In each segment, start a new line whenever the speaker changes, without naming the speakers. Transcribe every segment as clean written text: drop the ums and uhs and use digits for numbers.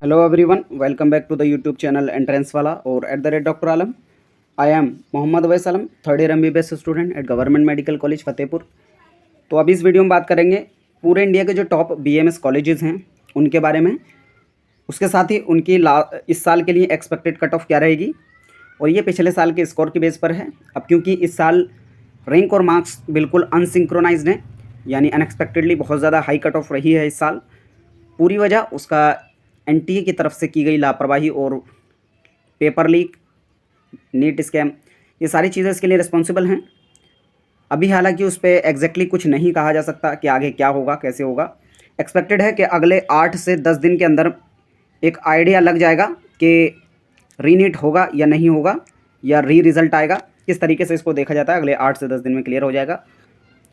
Hello everyone, welcome back to the YouTube channel Entrance वाला और @Dr. Alam. I am Mohammad Awais Alam, third year MBBS student at government medical college Fatehpur. तो अभी इस video में बात करेंगे पूरे इंडिया के जो टॉप BMS कॉलेजेस हैं उनके बारे में, उसके साथ ही उनकी इस साल के लिए एक्सपेक्टेड कट ऑफ क्या रहेगी। और ये पिछले साल के स्कोर के बेस पर है। अब क्योंकि इस साल रैंक और मार्क्स बिल्कुल अनसिंक्रोनाइज्ड हैं, यानी अनएक्सपेक्टेडली बहुत ज़्यादा हाई कट ऑफ रही है इस साल। पूरी वजह उसका NTA की तरफ से की गई लापरवाही और पेपर लीक, नीट स्कैम, ये सारी चीज़ें इसके लिए रिस्पॉन्सिबल हैं। अभी हालांकि उस पर एग्जैक्टली कुछ नहीं कहा जा सकता कि आगे क्या होगा, कैसे होगा। एक्सपेक्टेड है कि अगले 8 से 10 दिन के अंदर एक आइडिया लग जाएगा कि रीनीट होगा या नहीं होगा, या रिजल्ट आएगा। किस तरीके से इसको देखा जाता है अगले 8 से 10 दिन में क्लियर हो जाएगा।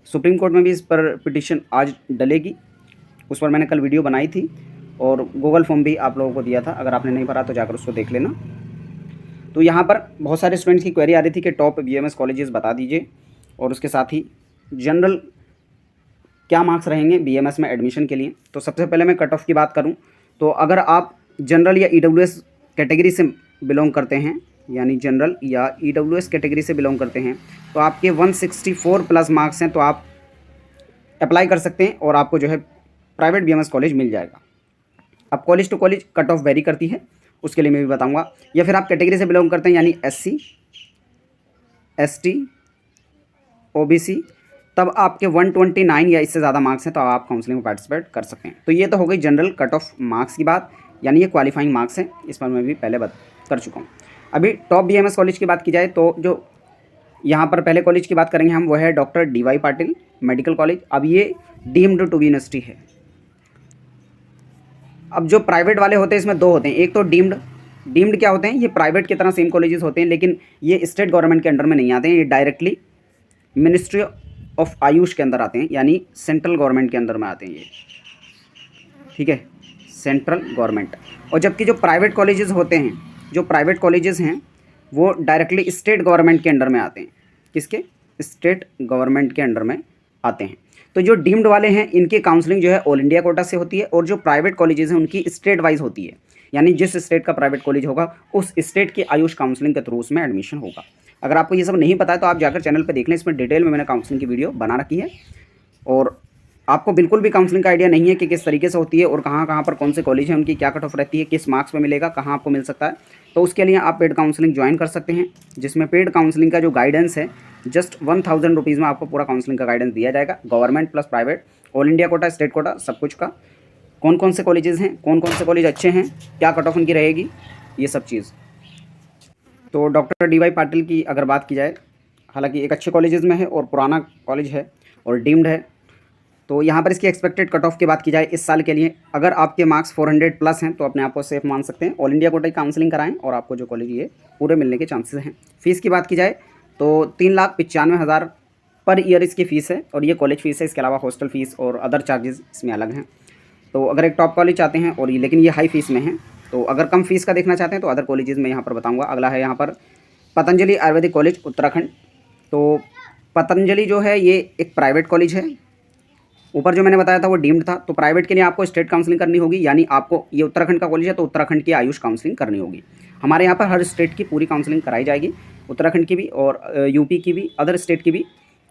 सुप्रीम कोर्ट में भी इस पर पिटीशन आज डलेगी, उस पर मैंने कल वीडियो बनाई थी और गूगल फॉर्म भी आप लोगों को दिया था। अगर आपने नहीं भरा तो जाकर उसको देख लेना। तो यहाँ पर बहुत सारे स्टूडेंट्स की क्वेरी आ रही थी कि टॉप BMS कॉलेजेस बता दीजिए, और उसके साथ ही जनरल क्या मार्क्स रहेंगे BMS में एडमिशन के लिए। तो सबसे पहले मैं कट ऑफ की बात करूँ तो अगर आप जनरल या EWS कैटेगरी से बिलोंग करते हैं, यानी जनरल या EWS कैटेगरी से बिलोंग करते हैं, तो आपके 164 प्लस मार्क्स हैं, तो आप अप्लाई कर सकते हैं और आपको जो है प्राइवेट BMS कॉलेज मिल जाएगा। अब college to college cut off vary करती है, उसके लिए मैं भी बताऊंगा। या फिर आप कैटेगरी से बिलोंग करते हैं, यानी SC, ST, OBC, तब आपके 129 या इससे ज़्यादा मार्क्स हैं तो आप काउंसलिंग में पार्टिसिपेट कर सकते हैं। तो ये तो हो गई जनरल कट ऑफ मार्क्स की बात, यानी ये क्वालिफाइंग मार्क्स है। इस पर मैं भी पहले बात कर चुका हूँ। अभी टॉप BMS कॉलेज की बात की जाए तो जो यहाँ पर पहले कॉलेज की बात करेंगे हम, वो है doctor DY Patil medical college. अब ये डीम्ड टू बी यूनिवर्सिटी है। अब जो प्राइवेट वाले होते हैं इसमें दो होते हैं, एक तो डीम्ड क्या होते हैं, ये प्राइवेट की तरह सेम कॉलेजेस होते हैं, लेकिन ये स्टेट गवर्नमेंट के अंडर में नहीं आते हैं, ये डायरेक्टली मिनिस्ट्री ऑफ आयुष के अंदर आते हैं, यानी सेंट्रल गवर्नमेंट के अंदर में आते हैं ये, ठीक है, सेंट्रल गवर्नमेंट। और जबकि जो प्राइवेट कॉलेजेस होते हैं, जो प्राइवेट कॉलेजेस हैं वो डायरेक्टली स्टेट गवर्नमेंट के अंडर में आते हैं। किसके? स्टेट गवर्नमेंट के अंडर में आते हैं। तो जो डीम्ड वाले हैं इनकी काउंसलिंग जो है ऑल इंडिया कोटा से होती है, और जो प्राइवेट कॉलेजेस हैं उनकी स्टेट वाइज होती है, यानी जिस स्टेट का प्राइवेट कॉलेज होगा उस स्टेट की आयुष काउंसलिंग के थ्रू उसमें एडमिशन होगा। अगर आपको ये सब नहीं पता है तो आप जाकर चैनल पर देख लें, इसमें डिटेल में मैंने काउंसलिंग की वीडियो बना रखी है। और आपको बिल्कुल भी काउंसलिंग का आइडिया नहीं है कि किस तरीके से होती है और कहाँ कहाँ पर कौन से कॉलेज हैं, उनकी क्या कट ऑफ रहती है, किस मार्क्स पे मिलेगा, कहाँ आपको मिल सकता है, तो उसके लिए आप पेड काउंसलिंग ज्वाइन कर सकते हैं, जिसमें पेड काउंसलिंग का जो गाइडेंस है जस्ट 1000 रुपीज़ में आपको पूरा काउंसलिंग का गाइडेंस दिया जाएगा। Government plus private, all India quota, state quota, सब कुछ का, कौन कौन से कॉलेजेस हैं, कौन कौन से कॉलेज अच्छे हैं, क्या कट ऑफ उनकी रहेगी, ये सब चीज़। तो डॉक्टर DY पाटिल की अगर बात की जाए, हालांकि एक अच्छे कॉलेजेस में है और पुराना कॉलेज है और डीम्ड है। तो यहाँ पर इसकी एक्सपेक्टेड कट ऑफ की बात की जाए इस साल के लिए, अगर आपके मार्क्स 400 प्लस हैं तो अपने आप को सेफ मान सकते हैं। ऑल इंडिया कोटा की काउंसलिंग कराएं और आपको जो कॉलेज ये पूरे मिलने के चांसेस हैं। फ़ीस की बात की जाए तो 3,95,000 पर ईयर इसकी फ़ीस है, और ये कॉलेज फ़ीस है। इसके अलावा हॉस्टल फ़ीस और अदर चार्जेस इसमें अलग हैं। तो अगर एक टॉप कॉलेज चाहते हैं और ये, लेकिन ये हाई फीस में है, तो अगर कम फीस का देखना चाहते हैं तो अदर कॉलेजेस में यहाँ पर बताऊँगा। अगला है यहाँ पर पतंजलि आयुर्वेदिक कॉलेज उत्तराखंड। तो पतंजलि जो है ये एक प्राइवेट कॉलेज है, ऊपर जो मैंने बताया था वो डीम्ड था। तो प्राइवेट के लिए आपको स्टेट काउंसलिंग करनी होगी, यानी आपको, ये उत्तराखंड का कॉलेज है तो उत्तराखंड की आयुष काउंसलिंग करनी होगी। हमारे यहाँ पर हर स्टेट की पूरी काउंसलिंग कराई जाएगी, उत्तराखंड की भी और UP की भी, अदर स्टेट की भी।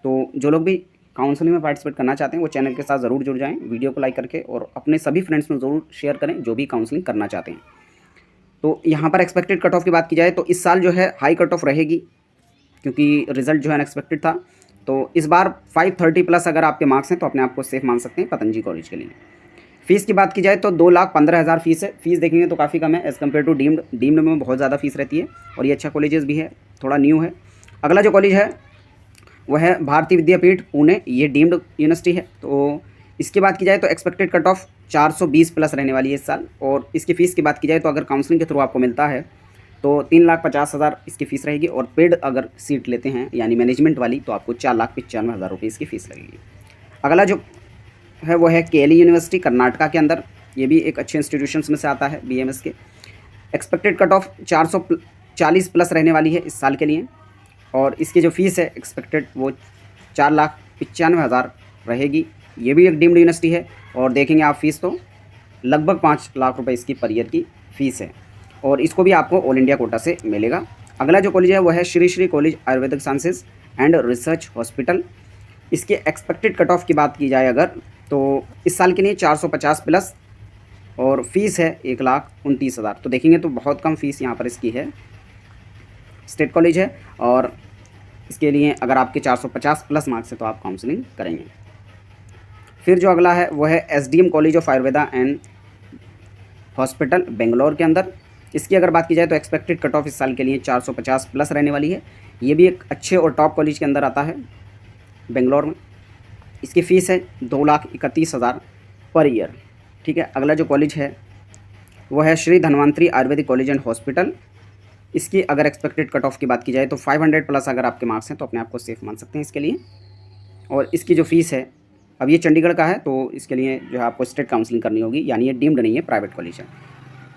तो जो लोग भी काउंसलिंग में पार्टिसिपेट करना चाहते हैं वो चैनल के साथ ज़रूर जुड़ जाएँ, वीडियो को लाइक करके, और अपने सभी फ्रेंड्स में ज़रूर शेयर करें जो भी काउंसलिंग करना चाहते हैं। तो यहाँ पर एक्सपेक्टेड कट ऑफ की बात की जाए तो इस साल जो है हाई कट ऑफ रहेगी, क्योंकि रिजल्ट जो है अनएक्सपेक्टेड था। तो इस बार 530 प्लस अगर आपके मार्क्स हैं तो अपने आप को सेफ मान सकते हैं पतंजलि कॉलेज के लिए। फ़ीस की बात की जाए तो 2,15,000 फ़ीस है। फ़ीस देखेंगे तो काफ़ी कम है एज़ कम्पेयर टू डीम्ड में बहुत ज़्यादा फीस रहती है, और ये अच्छा कॉलेजेस भी है, थोड़ा न्यू है। अगला जो कॉलेज है वह है भारतीय विद्यापीठ पुणे, ये डीम्ड यूनिवर्सिटी है। तो इसकी बात की जाए तो एक्सपेक्टेड कट ऑफ 420 प्लस रहने वाली है इस साल। और इसकी फ़ीस की बात की जाए तो अगर काउंसलिंग के थ्रू आपको मिलता है तो 3,50,000 इसकी फ़ीस रहेगी, और पेड अगर सीट लेते हैं यानी मैनेजमेंट वाली तो आपको 4,95,000 रुपये इसकी फ़ीस लगेगी। अगला जो है वो है KLE यूनिवर्सिटी कर्नाटका के अंदर, ये भी एक अच्छे इंस्टीट्यूशंस में से आता है BMS के। एक्सपेक्टेड कट ऑफ 440 प्लस रहने वाली है इस साल के लिए, और इसकी जो फ़ीस है एक्सपेक्टेड वो 4,95,000 रहेगी। ये भी एक डीम्ड यूनिवर्सिटी है, और देखेंगे आप फ़ीस तो लगभग 5 लाख रुपए इसकी पर ईयर की फ़ीस है और इसको भी आपको ऑल इंडिया कोटा से मिलेगा। अगला जो कॉलेज है वो है Shri Shri college Ayurvedic sciences and research hospital. इसके एक्सपेक्टेड कट ऑफ की बात की जाए अगर, तो इस साल के लिए 450 प्लस और फीस है 1,29,000। तो देखेंगे तो बहुत कम फीस यहाँ पर इसकी है। स्टेट कॉलेज है और इसके लिए अगर आपके 450 प्लस मार्क्स है तो आप काउंसलिंग करेंगे। फिर जो अगला है वो है SDM college of Ayurveda and hospital Bangalore के अंदर। इसकी अगर बात की जाए तो एक्सपेक्टेड कट ऑफ इस साल के लिए 450 प्लस रहने वाली है। ये भी एक अच्छे और टॉप कॉलेज के अंदर आता है बेंगलोर में। इसकी फ़ीस है 2,31,000 पर ईयर। ठीक है। अगला जो कॉलेज है वो है Shri Dhanvantari Ayurvedic college and hospital. इसकी अगर एक्सपेक्टेड कट ऑफ की बात की जाए तो 500 प्लस अगर आपके मार्क्स हैं तो अपने आप को सेफ मान सकते हैं इसके लिए। और इसकी जो फ़ीस है, अब ये चंडीगढ़ का है तो इसके लिए जो है आपको स्टेट काउंसलिंग करनी होगी, यानी ये डीम्ड नहीं है, प्राइवेट कॉलेज है।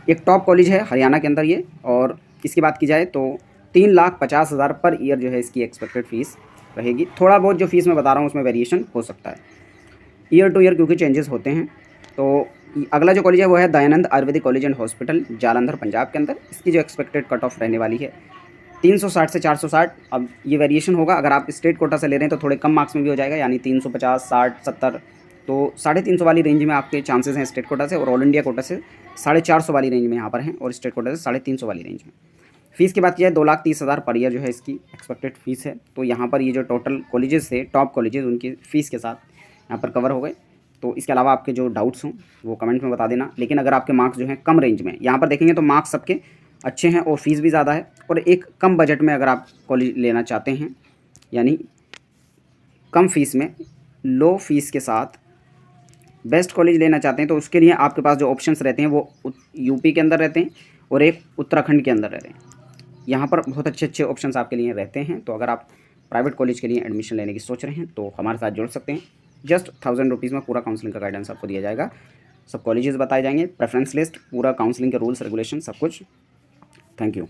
एक टॉप कॉलेज है हरियाणा के अंदर ये, और इसकी बात की जाए तो 3,50,000 पर ईयर जो है इसकी एक्सपेक्टेड फ़ीस रहेगी। थोड़ा बहुत जो फीस मैं बता रहा हूँ उसमें वेरिएशन हो सकता है ईयर टू ईयर, क्योंकि चेंजेस होते हैं। तो अगला जो कॉलेज है वो है Dayanand Ayurvedic college and hospital Jalandhar Punjab के अंदर। इसकी जो एक्सपेक्टेड कट ऑफ रहने वाली है 360 से 460। अब ये वेरिएशन होगा, अगर आप स्टेट कोटा से ले रहे हैं तो थोड़े कम मार्क्स में भी हो जाएगा, यानी 350, 60, 70। तो 350 वाली रेंज में आपके चांसेस हैं स्टेट कोटा से, और ऑल इंडिया कोटा से 450 वाली रेंज में यहाँ पर हैं, और स्टेट कोटा से 350 वाली रेंज में। फ़ीस की बात की जाए 2,30,000 पर ईयर जो है इसकी एक्सपेक्टेड फ़ीस है। तो यहाँ पर ये जो टोटल कॉलेजेस थे, टॉप कॉलेजेस, उनकी फ़ीस के साथ यहाँ पर कवर हो गए। तो इसके अलावा आपके जो डाउट्स हों वो कमेंट में बता देना। लेकिन अगर आपके मार्क्स जो हैं कम रेंज में, यहाँ पर देखेंगे तो मार्क्स सबके अच्छे हैं और फीस भी ज़्यादा है, और एक कम बजट में अगर आप कॉलेज लेना चाहते हैं, यानी कम फीस में लो फीस के साथ बेस्ट कॉलेज लेना चाहते हैं, तो उसके लिए आपके पास जो ऑप्शंस रहते हैं वो यूपी के अंदर रहते हैं और एक उत्तराखंड के अंदर रहते हैं। यहाँ पर बहुत अच्छे अच्छे ऑप्शंस आपके लिए रहते हैं। तो अगर आप प्राइवेट कॉलेज के लिए एडमिशन लेने की सोच रहे हैं तो हमारे साथ जुड़ सकते हैं। जस्ट 1,000 रुपीज़ में पूरा काउंसलिंग का गाइडेंस आपको दिया जाएगा। सब कॉलेजेस बताए जाएंगे, प्रेफरेंस लिस्ट, पूरा काउंसलिंग के रूल्स रेगुलेशन, सब कुछ। Thank you.